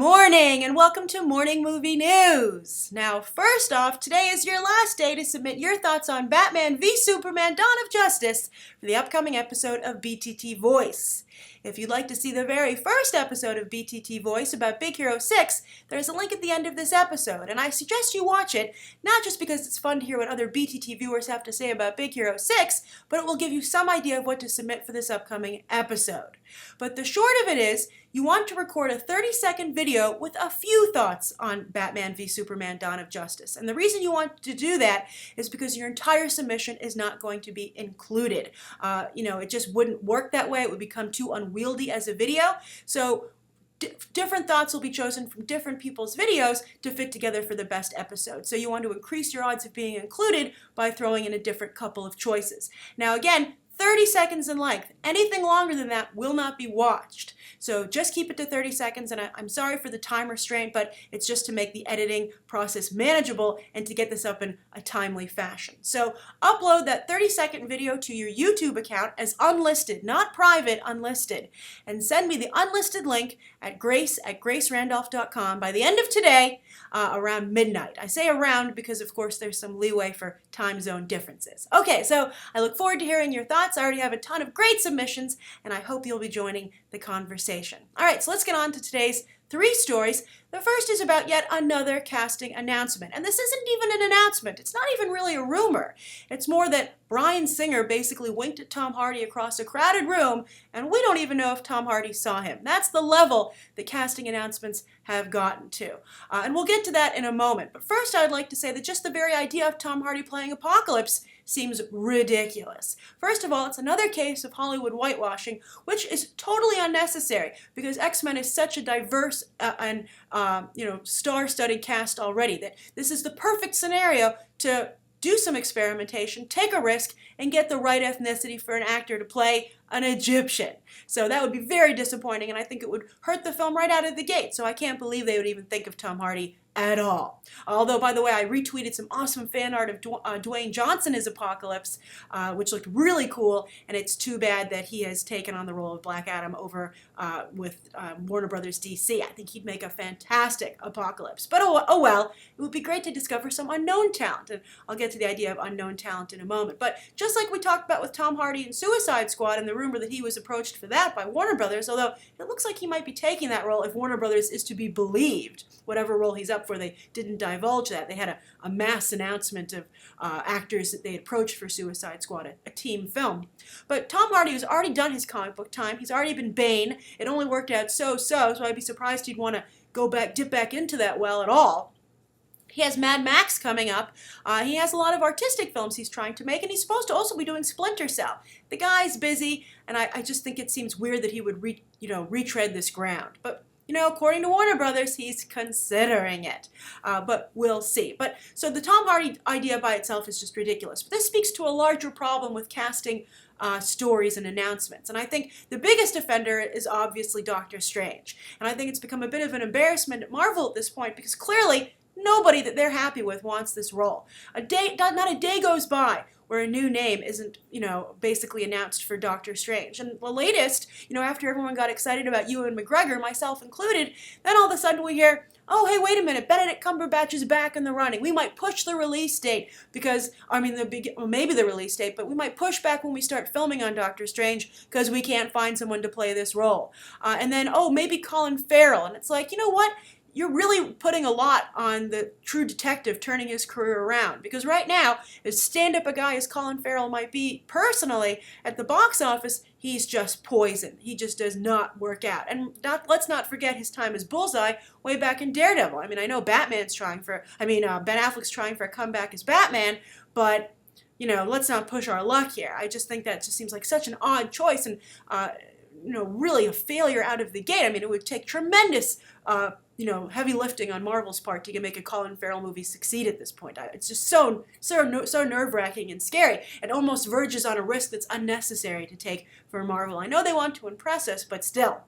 morning and welcome to Morning Movie News. Now, first off, today is your last day to submit your thoughts on Batman v Superman: Dawn of Justice for the upcoming episode of BTT Voice. If you'd like to see the very first episode of BTT Voice about Big Hero 6, there's a link at the end of this episode, and I suggest you watch it, not just because it's fun to hear what other BTT viewers have to say about Big Hero 6, but it will give you some idea of what to submit for this upcoming episode. But the short of it is, you want to record a 30-second video with a few thoughts on Batman v Superman: Dawn of Justice. And the reason you want to do that is because your entire submission is not going to be included. It just wouldn't work that way. It would become too unwieldy as a video. So different thoughts will be chosen from different people's videos to fit together for the best episode. So you want to increase your odds of being included by throwing in a different couple of choices. Now again, 30 seconds in length. Anything longer than that will not be watched. So just keep it to 30 seconds, and I'm sorry for the time restraint, but it's just to make the editing process manageable and to get this up in a timely fashion. So upload that 30-second video to your YouTube account as unlisted, not private, unlisted, and send me the unlisted link at grace@gracerandolph.com by the end of today around midnight. I say around because, of course, there's some leeway for time zone differences. Okay, so I look forward to hearing your thoughts. I already have a ton of great submissions, and I hope you'll be joining the conversation. All right, so let's get on to today's 3 stories. The first is about yet another casting announcement. And this isn't even an announcement. It's not even really a rumor. It's more that Bryan Singer basically winked at Tom Hardy across a crowded room, and we don't even know if Tom Hardy saw him. That's the level that casting announcements have gotten to. And we'll get to that in a moment. But first, I'd like to say that just the very idea of Tom Hardy playing Apocalypse seems ridiculous. First of all, it's another case of Hollywood whitewashing, which is totally unnecessary because X-Men is such a diverse and star-studded cast already that this is the perfect scenario to do some experimentation, take a risk, and get the right ethnicity for an actor to play an Egyptian. So that would be very disappointing, and I think it would hurt the film right out of the gate. So I can't believe they would even think of Tom Hardy at all. Although, by the way, I retweeted some awesome fan art of Dwayne Johnson as Apocalypse, which looked really cool, and it's too bad that he has taken on the role of Black Adam over with Warner Brothers DC. I think he'd make a fantastic Apocalypse. But oh well, it would be great to discover some unknown talent, and I'll get to the idea of unknown talent in a moment. But just like we talked about with Tom Hardy in Suicide Squad and the rumor that he was approached for that by Warner Brothers, although it looks like he might be taking that role if Warner Brothers is to be believed, whatever role he's up for. They didn't divulge that. They had a mass announcement of actors that they approached for Suicide Squad, a team film. But Tom Hardy has already done his comic book time. He's already been Bane. It only worked out so I'd be surprised he'd want to dip back into that well at all. He has Mad Max coming up. He has a lot of artistic films he's trying to make, and he's supposed to also be doing Splinter Cell. The guy's busy, and I just think it seems weird that he would retread this ground. But according to Warner Brothers, he's considering it. But we'll see. But so the Tom Hardy idea by itself is just ridiculous. But this speaks to a larger problem with casting stories and announcements. And I think the biggest offender is obviously Doctor Strange. And I think it's become a bit of an embarrassment at Marvel at this point because clearly nobody that they're happy with wants this role. Not a day goes by where a new name isn't, basically announced for Doctor Strange. And the latest, after everyone got excited about Ewan McGregor, myself included, then all of a sudden we hear, oh, hey, wait a minute, Benedict Cumberbatch is back in the running. We might push the release date because, maybe the release date, but we might push back when we start filming on Doctor Strange because we can't find someone to play this role. And then, maybe Colin Farrell. And it's like, you know what? You're really putting a lot on the True Detective turning his career around. Because right now, as stand-up a guy as Colin Farrell might be personally, at the box office, he's just poison. He just does not work out. And let's not forget his time as Bullseye way back in Daredevil. I know Ben Affleck's trying for a comeback as Batman, but, let's not push our luck here. I just think that just seems like such an odd choice and, really a failure out of the gate. It would take tremendous heavy lifting on Marvel's part to make a Colin Farrell movie succeed at this point. It's just so nerve-wracking and scary. It almost verges on a risk that's unnecessary to take for Marvel. I know they want to impress us, but still.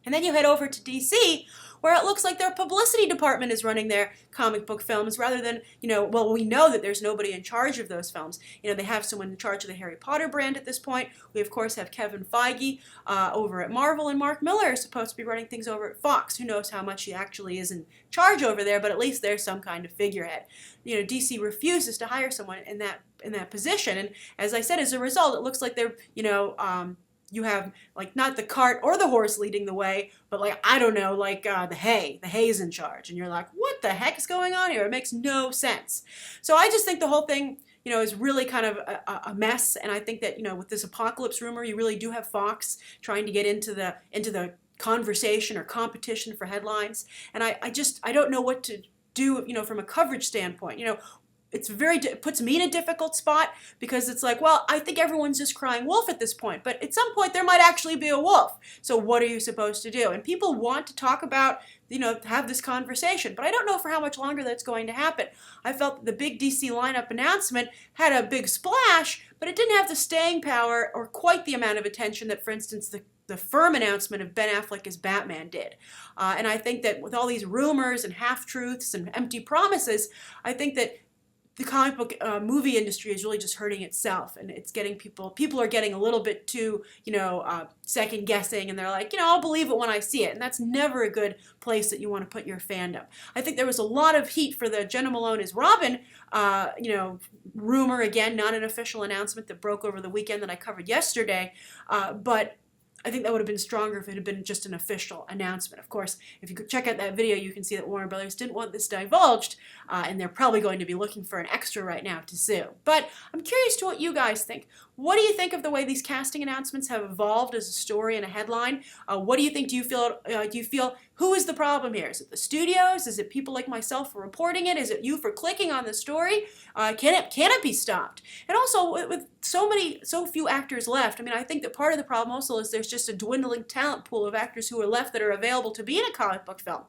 And then you head over to DC, where it looks like their publicity department is running their comic book films rather than, well, we know that there's nobody in charge of those films. They have someone in charge of the Harry Potter brand at this point. We, of course, have Kevin Feige over at Marvel, and Mark Miller is supposed to be running things over at Fox. Who knows how much he actually is in charge over there, but at least there's some kind of figurehead. DC refuses to hire someone in that position, and as I said, as a result, it looks like they're, you have, like, not the cart or the horse leading the way, but, like, I don't know, like the hay. The hay's in charge. And you're like, what the heck is going on here? It makes no sense. So I just think the whole thing, is really kind of a mess. And I think that, with this apocalypse rumor, you really do have Fox trying to get into the conversation or competition for headlines. And I don't know what to do, from a coverage standpoint. It puts me in a difficult spot because it's like, well, I think everyone's just crying wolf at this point, but at some point there might actually be a wolf. So what are you supposed to do? And people want to talk about, have this conversation, but I don't know for how much longer that's going to happen. I felt that the big DC lineup announcement had a big splash, but it didn't have the staying power or quite the amount of attention that, for instance, the firm announcement of Ben Affleck as Batman did. And I think that with all these rumors and half-truths and empty promises, I think that the comic book movie industry is really just hurting itself, and it's getting people are getting a little bit too, second guessing, and they're like, I'll believe it when I see it, and that's never a good place that you want to put your fandom. I think there was a lot of heat for the Jenna Malone as Robin, rumor, again, not an official announcement that broke over the weekend that I covered yesterday, but I think that would have been stronger if it had been just an official announcement. Of course, if you could check out that video, you can see that Warner Brothers didn't want this divulged, and they're probably going to be looking for an extra right now to sue. But I'm curious to what you guys think. What do you think of the way these casting announcements have evolved as a story and a headline? What do you think? Do you feel who is the problem here? Is it the studios? Is it people like myself for reporting it? Is it you for clicking on the story? Can it be stopped? And also, with so few actors left, I think that part of the problem also is there's just a dwindling talent pool of actors who are left that are available to be in a comic book film.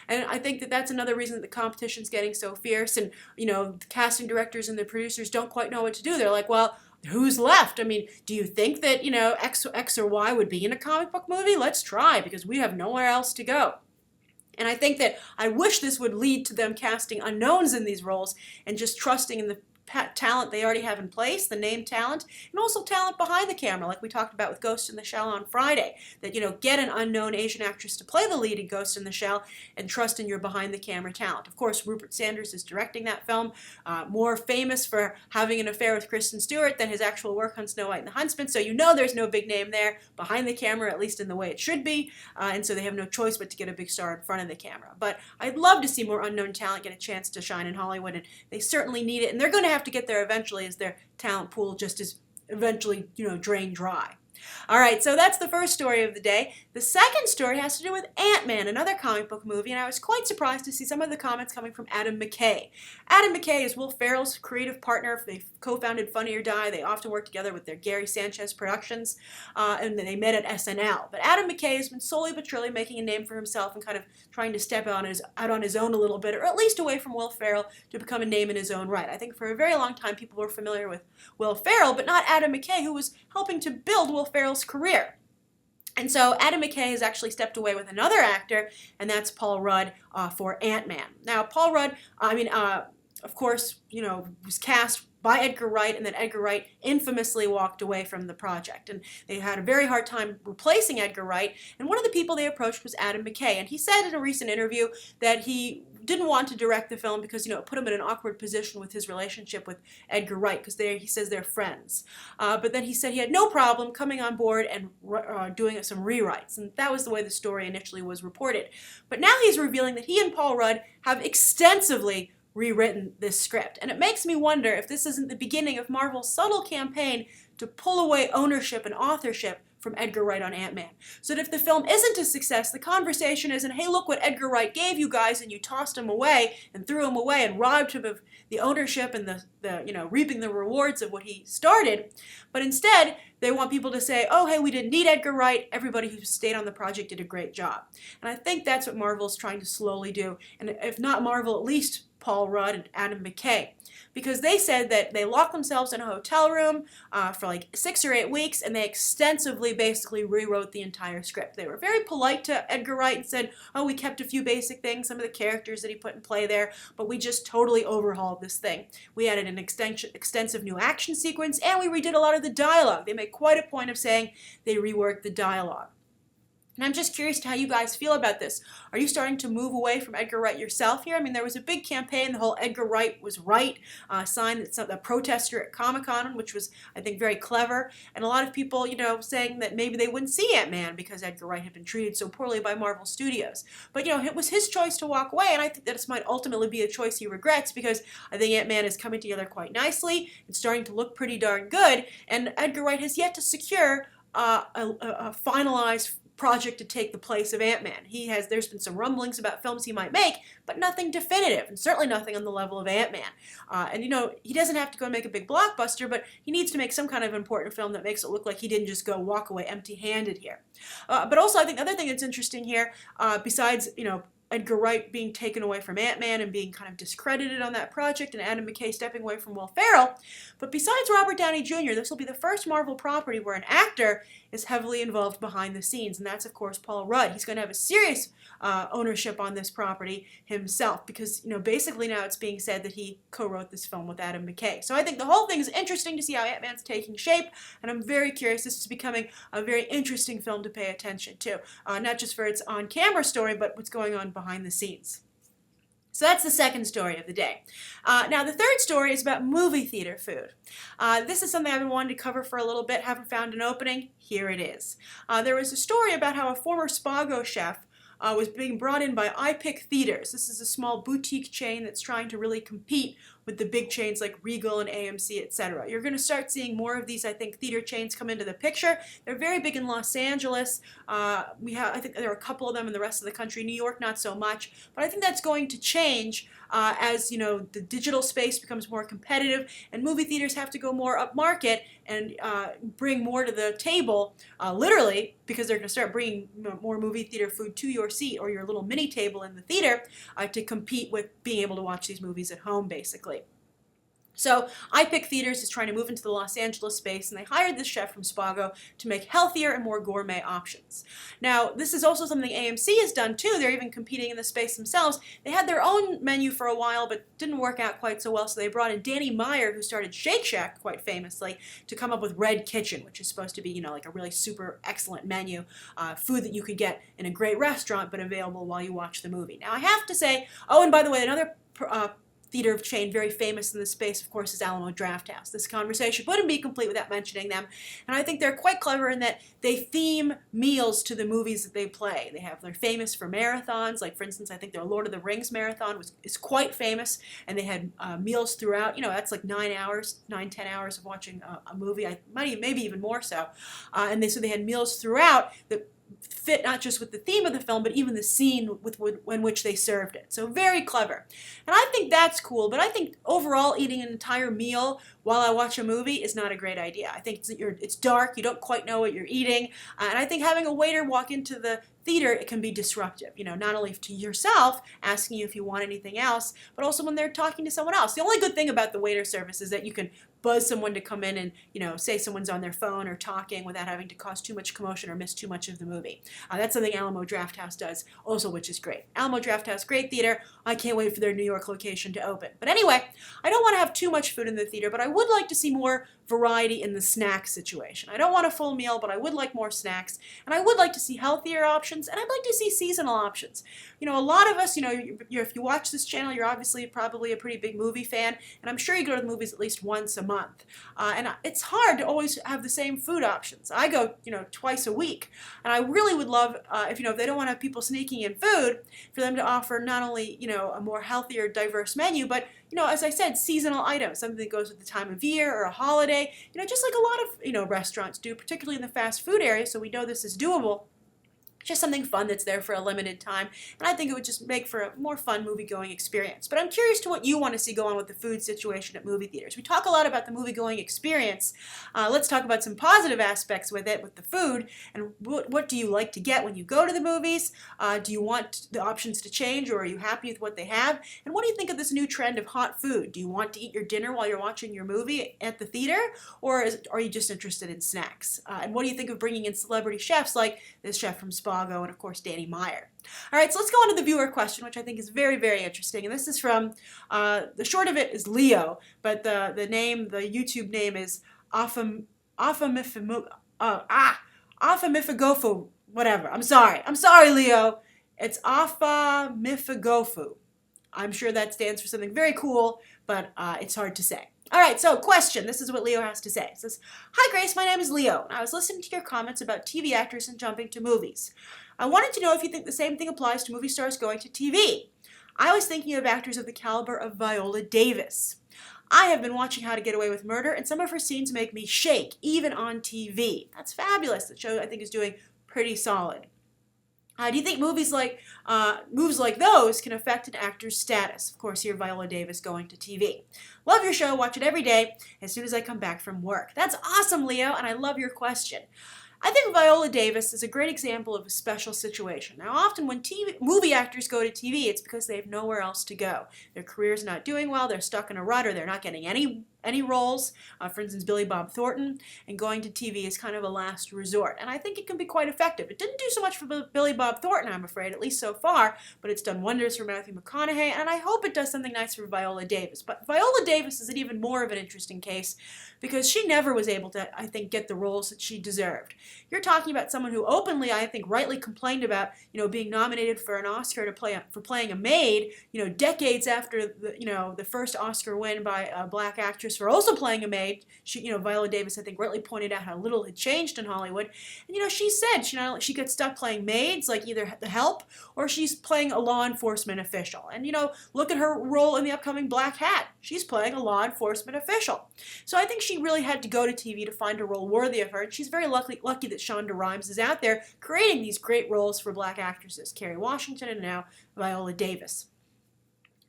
And I think that that's another reason that the competition's getting so fierce, and the casting directors and the producers don't quite know what to do. They're like, well, who's left? Do you think that, X or Y would be in a comic book movie? Let's try, because we have nowhere else to go. And I think that I wish this would lead to them casting unknowns in these roles and just trusting in the talent they already have in place, the name talent, and also talent behind the camera, like we talked about with Ghost in the Shell on Friday, that, get an unknown Asian actress to play the lead in Ghost in the Shell and trust in your behind the camera talent. Of course, Rupert Sanders is directing that film, more famous for having an affair with Kristen Stewart than his actual work on Snow White and the Huntsman, so there's no big name there behind the camera, at least in the way it should be, and so they have no choice but to get a big star in front of the camera. But I'd love to see more unknown talent get a chance to shine in Hollywood, and they certainly need it, and they're going to have to get there eventually as their talent pool just is eventually, drained dry. All right, so that's the first story of the day. The second story has to do with Ant-Man, another comic book movie, and I was quite surprised to see some of the comments coming from Adam McKay. Adam McKay is Will Ferrell's creative partner. They co-founded Funny or Die. They often work together with their Gary Sanchez productions, and they met at SNL. But Adam McKay has been slowly but surely making a name for himself and kind of trying to step out on his own a little bit, or at least away from Will Ferrell, to become a name in his own right. I think for a very long time people were familiar with Will Ferrell, but not Adam McKay, who was helping to build Will Ferrell's career. And so Adam McKay has actually stepped away with another actor, and that's Paul Rudd for Ant-Man. Now, Paul Rudd, of course, was cast by Edgar Wright, and then Edgar Wright infamously walked away from the project. And they had a very hard time replacing Edgar Wright, and one of the people they approached was Adam McKay. And he said in a recent interview that he didn't want to direct the film because, it put him in an awkward position with his relationship with Edgar Wright, because he says they're friends. But then he said he had no problem coming on board and doing some rewrites, and that was the way the story initially was reported. But now he's revealing that he and Paul Rudd have extensively rewritten this script, and it makes me wonder if this isn't the beginning of Marvel's subtle campaign to pull away ownership and authorship from Edgar Wright on Ant-Man. So that if the film isn't a success, the conversation isn't, hey, look what Edgar Wright gave you guys, and you tossed him away and threw him away and robbed him of the ownership and the reaping the rewards of what he started. But instead, they want people to say, oh, hey, we didn't need Edgar Wright. Everybody who stayed on the project did a great job. And I think that's what Marvel's trying to slowly do. And if not Marvel, at least Paul Rudd and Adam McKay. Because they said that they locked themselves in a hotel room for like 6 or 8 weeks, and they extensively basically rewrote the entire script. They were very polite to Edgar Wright and said, oh, we kept a few basic things, some of the characters that he put in play there, but we just totally overhauled this thing. We added an extensive new action sequence, and we redid a lot of the dialogue. They make quite a point of saying they reworked the dialogue. And I'm just curious to how you guys feel about this. Are you starting to move away from Edgar Wright yourself here? I mean, there was a big campaign, the whole Edgar Wright was right sign that the protester at Comic-Con, which was, I think, very clever. And a lot of people, saying that maybe they wouldn't see Ant-Man because Edgar Wright had been treated so poorly by Marvel Studios. But, it was his choice to walk away, and I think that this might ultimately be a choice he regrets because I think Ant-Man is coming together quite nicely. It's starting to look pretty darn good, and Edgar Wright has yet to secure a finalized project to take the place of Ant-Man. There's been some rumblings about films he might make, but nothing definitive, and certainly nothing on the level of Ant-Man. And he doesn't have to go and make a big blockbuster, but he needs to make some kind of important film that makes it look like he didn't just go walk away empty-handed here. But also, I think the other thing that's interesting here, besides, Edgar Wright being taken away from Ant-Man and being kind of discredited on that project, and Adam McKay stepping away from Will Ferrell. But besides Robert Downey Jr., this will be the first Marvel property where an actor is heavily involved behind the scenes, and that's, of course, Paul Rudd. He's going to have a serious ownership on this property himself because, basically now it's being said that he co-wrote this film with Adam McKay. So I think the whole thing is interesting to see how Ant-Man's taking shape, and I'm very curious. This is becoming a very interesting film to pay attention to, not just for its on-camera story, but what's going on behind the scenes. So that's the second story of the day. Now the third story is about movie theater food. This is something I've been wanting to cover for a little bit, haven't found an opening. Here it is. There was a story about how a former Spago chef was being brought in by iPick Theaters. This is a small boutique chain that's trying to really compete with the big chains like Regal and AMC, etc. You're going to start seeing more of these, I think, theater chains come into the picture. They're very big in Los Angeles. I think there are a couple of them in the rest of the country. New York, not so much. But I think that's going to change as the digital space becomes more competitive and movie theaters have to go more upmarket and bring more to the table, literally, because they're going to start bringing more movie theater food to your seat or your little mini table in the theater to compete with being able to watch these movies at home, basically. So iPick Theaters is trying to move into the Los Angeles space, and they hired this chef from Spago to make healthier and more gourmet options. Now, this is also something AMC has done too. They're even competing in the space themselves. They had their own menu for a while, but didn't work out quite so well, so they brought in Danny Meyer, who started Shake Shack quite famously, to come up with Red Kitchen, which is supposed to be, like a really super excellent menu, food that you could get in a great restaurant, but available while you watch the movie. Now, I have to say, oh, and by the way, another theater chain very famous in this space, of course, is Alamo Drafthouse. This conversation wouldn't be complete without mentioning them, and I think they're quite clever in that they theme meals to the movies that they play. They're famous for marathons, like for instance, I think their Lord of the Rings marathon is quite famous, and they had meals throughout. That's like 10 hours of watching a movie, maybe even more so, and they had meals throughout that fit not just with the theme of the film, but even the scene in which they served it. So very clever. And I think that's cool, but I think overall eating an entire meal while I watch a movie is not a great idea. I think it's dark, you don't quite know what you're eating, and I think having a waiter walk into the theater, it can be disruptive, not only to yourself, asking you if you want anything else, but also when they're talking to someone else. The only good thing about the waiter service is that you can buzz someone to come in and, say someone's on their phone or talking without having to cause too much commotion or miss too much of the movie. That's something Alamo Drafthouse does also, which is great. Alamo Drafthouse, great theater. I can't wait for their New York location to open. But anyway, I don't want to have too much food in the theater, but I would like to see more variety in the snack situation. I don't want a full meal, but I would like more snacks, and I would like to see healthier options, and I'd like to see seasonal options. A lot of us, if you watch this channel, you're obviously probably a pretty big movie fan, and I'm sure you go to the movies at least once a month. And it's hard to always have the same food options. I go, twice a week, and I really would love, if they don't want to have people sneaking in food, for them to offer not only, a more healthier, diverse menu, but as I said, seasonal items, something that goes with the time of year or a holiday, just like a lot of, restaurants do, particularly in the fast food area, so we know this is doable. just something fun that's there for a limited time, and I think it would just make for a more fun movie-going experience. But I'm curious to what you want to see go on with the food situation at movie theaters. We talk a lot about the movie-going experience. Let's talk about some positive aspects with it, with the food, and what do you like to get when you go to the movies? Do you want the options to change, or are you happy with what they have? And what do you think of this new trend of hot food? Do you want to eat your dinner while you're watching your movie at the theater, or are you just interested in snacks? And what do you think of bringing in celebrity chefs like this chef from Spago and, of course, Danny Meyer? All right, so let's go on to the viewer question, which I think is very, very interesting. And this is from, the short of it is Leo, but the YouTube name is Afamifagofu, whatever. I'm sorry, Leo. It's Afamifagofu. I'm sure that stands for something very cool, but it's hard to say. All right, so question. This is what Leo has to say. It says, "Hi, Grace. My name is Leo, and I was listening to your comments about TV actors and jumping to movies. I wanted to know if you think the same thing applies to movie stars going to TV. I was thinking of actors of the caliber of Viola Davis. I have been watching How to Get Away with Murder, and some of her scenes make me shake, even on TV. That's fabulous. The show, I think, is doing pretty solid. Do you think moves like those can affect an actor's status? Of course, here Viola Davis going to TV. Love your show. Watch it every day as soon as I come back from work." That's awesome, Leo, and I love your question. I think Viola Davis is a great example of a special situation. Now, often when movie actors go to TV, it's because they have nowhere else to go. Their career's not doing well, they're stuck in a rut, or they're not getting any roles. For instance, Billy Bob Thornton, and going to TV is kind of a last resort. And I think it can be quite effective. It didn't do so much for Billy Bob Thornton, I'm afraid, at least so far, but it's done wonders for Matthew McConaughey, and I hope it does something nice for Viola Davis. But Viola Davis is an even more of an interesting case because she never was able to, I think, get the roles that she deserved. You're talking about someone who openly, I think, rightly complained about, being nominated for an Oscar for playing a maid, decades after the first Oscar win by a black actress for also playing a maid. Viola Davis, I think, rightly pointed out how little had changed in Hollywood. And, she said she got stuck playing maids, like either The Help, or she's playing a law enforcement official. And, look at her role in the upcoming Black Hat. She's playing a law enforcement official. So I think she really had to go to TV to find a role worthy of her. And she's very lucky that Shonda Rhimes is out there creating these great roles for black actresses, Kerry Washington and now Viola Davis.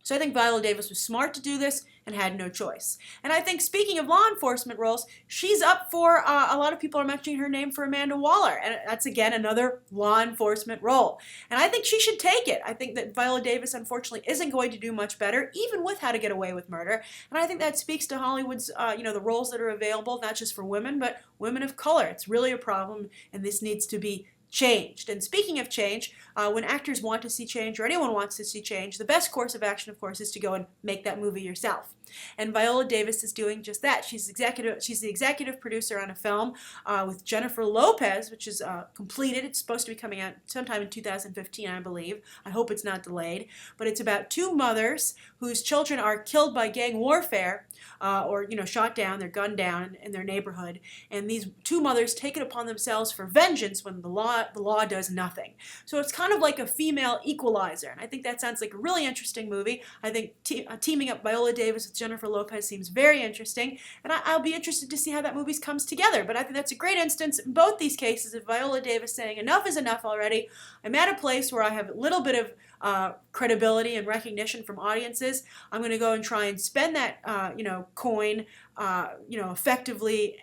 So I think Viola Davis was smart to do this and had no choice. And I think, speaking of law enforcement roles, she's up for, a lot of people are mentioning her name for Amanda Waller, and that's, again, another law enforcement role. And I think she should take it. I think that Viola Davis, unfortunately, isn't going to do much better, even with How to Get Away with Murder. And I think that speaks to Hollywood's, the roles that are available, not just for women, but women of color. It's really a problem, and this needs to be changed. And speaking of change, when actors want to see change, or anyone wants to see change, the best course of action, of course, is to go and make that movie yourself. And Viola Davis is doing just that. She's the executive producer on a film with Jennifer Lopez, which is completed. It's supposed to be coming out sometime in 2015, I believe. I hope it's not delayed. But it's about two mothers whose children are killed by gang warfare, or shot down, they're gunned down in their neighborhood. And these two mothers take it upon themselves for vengeance when the law does nothing. So it's kind of like a female equalizer. And I think that sounds like a really interesting movie. I think teaming up Viola Davis with Jennifer Lopez seems very interesting. And I'll be interested to see how that movie comes together. But I think that's a great instance in both these cases of Viola Davis saying enough is enough already. I'm at a place where I have a little bit of credibility and recognition from audiences. I'm going to go and try and spend that coin effectively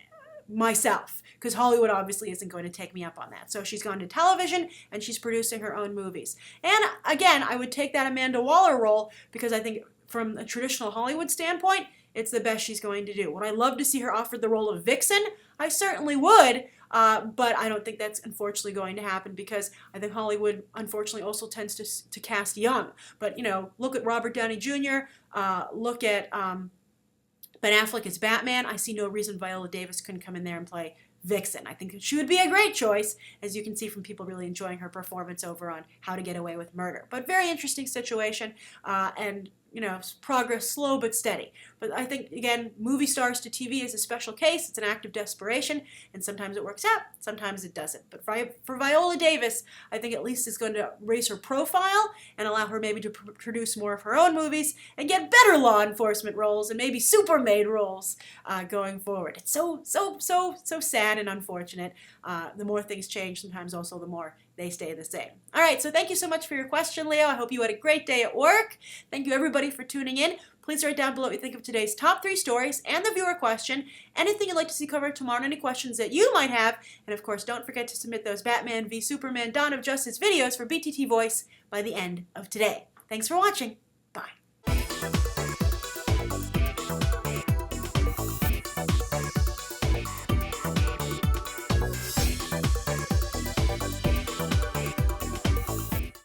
myself, because Hollywood obviously isn't going to take me up on that. So she's gone to television and she's producing her own movies. And again, I would take that Amanda Waller role because I think from a traditional Hollywood standpoint, it's the best she's going to do. Would I love to see her offered the role of Vixen? I certainly would, but I don't think that's unfortunately going to happen because I think Hollywood unfortunately also tends to cast young. But look at Robert Downey Jr., look at Ben Affleck as Batman. I see no reason Viola Davis couldn't come in there and play Vixen. I think she would be a great choice, as you can see from people really enjoying her performance over on How to Get Away with Murder. But very interesting situation, and progress slow but steady. But I think, again, movie stars to TV is a special case. It's an act of desperation, and sometimes it works out, sometimes it doesn't. But for Viola Davis, I think at least it's going to raise her profile and allow her maybe to produce more of her own movies and get better law enforcement roles and maybe super maid roles going forward. It's so sad and unfortunate. The more things change, sometimes also the more they stay the same. All right, so thank you so much for your question, Leo. I hope you had a great day at work. Thank you, everybody, for tuning in. Please write down below what you think of today's top 3 stories and the viewer question, anything you'd like to see covered tomorrow, any questions that you might have, and of course, don't forget to submit those Batman v Superman Dawn of Justice videos for BTT Voice by the end of today. Thanks for watching.